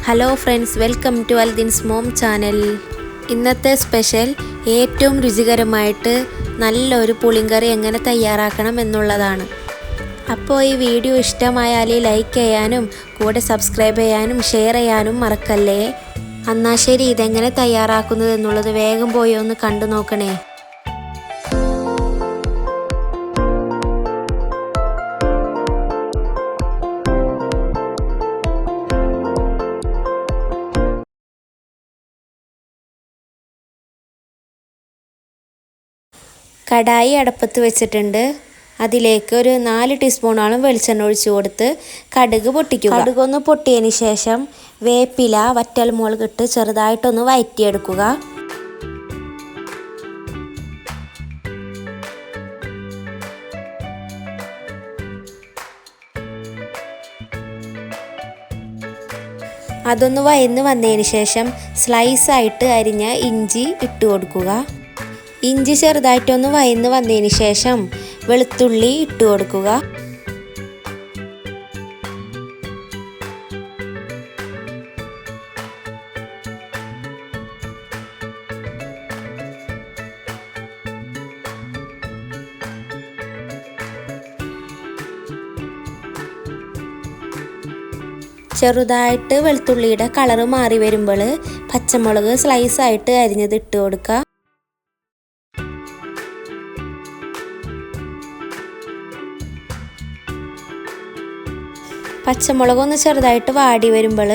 Hello friends, welcome to അൽദിൻസ് mom channel. ഇന്നത്തെ special ഏറ്റവും രുചികരമായിട്ട് നല്ലൊരു പുളിങ്കറി എങ്ങനെ തയ്യാറാക്കണം എന്നുള്ളതാണ്. അപ്പോൾ ഈ വീഡിയോ ഇഷ്ടമായാൽ ലൈക്ക് ചെയ്യാനും കൂടെ സബ്സ്ക്രൈബ് ചെയ്യാനും ഷെയർ ചെയ്യാനും മറക്കല്ലേ. എന്നാൽ ശരി, ഇതെങ്ങനെ തയ്യാറാക്കുന്നത് എന്നുള്ളത് വേഗം പോയി ഒന്ന് കണ്ടു നോക്കണേ. കടായി അടുപ്പത്ത് വെച്ചിട്ടുണ്ട്. അതിലേക്ക് ഒരു 4 ടീസ്പൂണോളം വെളിച്ചെണ്ണ ഒഴിച്ചു കൊടുത്ത് കടുക് പൊട്ടിക്കുക. കടുകൊന്ന് പൊട്ടിയതിന് ശേഷം വേപ്പില, വറ്റൽമുളക് ഇട്ട് ചെറുതായിട്ടൊന്ന് വഴറ്റിയെടുക്കുക. അതൊന്ന് വഴന്ന് വന്നതിന് ശേഷം സ്ലൈസായിട്ട് അരിഞ്ഞ ഇഞ്ചി ഇട്ട് കൊടുക്കുക. ഇഞ്ചി ചെറുതായിട്ടൊന്ന് വഴന്ന് വന്നതിന് ശേഷം വെളുത്തുള്ളി ഇട്ട് കൊടുക്കുക. ചെറുതായിട്ട് വെളുത്തുള്ളിയുടെ കളറ് മാറി വരുമ്പോൾ പച്ചമുളക് സ്ലൈസായിട്ട് അരിഞ്ഞത് ഇട്ട് കൊടുക്കുക. പച്ചമുളകൊന്ന് ചെറുതായിട്ട് വാടി വരുമ്പോൾ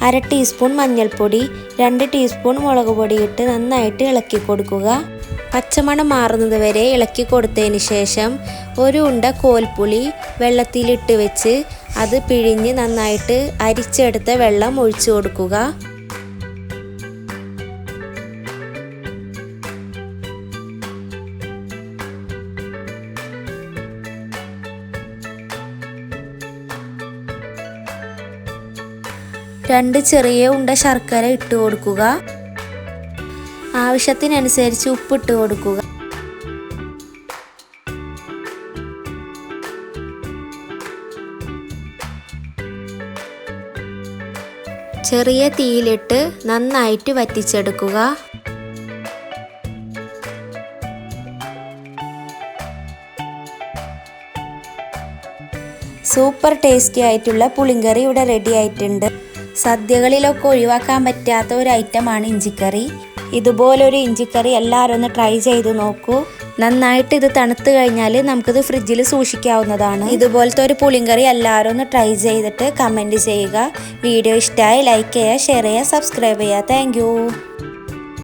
1/2 ടീസ്പൂൺ മഞ്ഞൾപ്പൊടി, 2 ടീസ്പൂൺ മുളക് പൊടി ഇട്ട് നന്നായിട്ട് ഇളക്കി കൊടുക്കുക. പച്ചമണം മാറുന്നത് വരെ ഇളക്കി കൊടുത്തതിന് ശേഷം ഒരു ഉണ്ട കോൽപ്പുളി വെള്ളത്തിലിട്ട് വെച്ച് അത് പിഴിഞ്ഞ് നന്നായിട്ട് അരിച്ചെടുത്ത വെള്ളം ഒഴിച്ചു കൊടുക്കുക. രണ്ട് ചെറിയ ഉണ്ട ശർക്കര ഇട്ട് കൊടുക്കുക. ആവശ്യത്തിനനുസരിച്ച് ഉപ്പിട്ട് കൊടുക്കുക. ചെറിയ തീയിലിട്ട് നന്നായിട്ട് വറ്റിച്ചെടുക്കുക. സൂപ്പർ ടേസ്റ്റി ആയിട്ടുള്ള പുളിങ്കറി ഇവിടെ റെഡി ആയിട്ടുണ്ട്. സദ്യകളിലൊക്കെ ഒഴിവാക്കാൻ പറ്റാത്ത ഒരു ഐറ്റമാണ് ഇഞ്ചിക്കറി. ഇതുപോലൊരു ഇഞ്ചിക്കറി എല്ലാവരും ഒന്ന് ട്രൈ ചെയ്ത് നോക്കൂ. നന്നായിട്ട് ഇത് തണുത്ത് കഴിഞ്ഞാൽ നമുക്കിത് ഫ്രിഡ്ജിൽ സൂക്ഷിക്കാവുന്നതാണ്. ഇതുപോലത്തെ ഒരു പുളിങ്കറി എല്ലാവരും ഒന്ന് ട്രൈ ചെയ്തിട്ട് കമൻറ്റ് ചെയ്യുക. വീഡിയോ ഇഷ്ടമായി ലൈക്ക് ചെയ്യുക, ഷെയർ ചെയ്യുക, സബ്സ്ക്രൈബ് ചെയ്യുക. താങ്ക്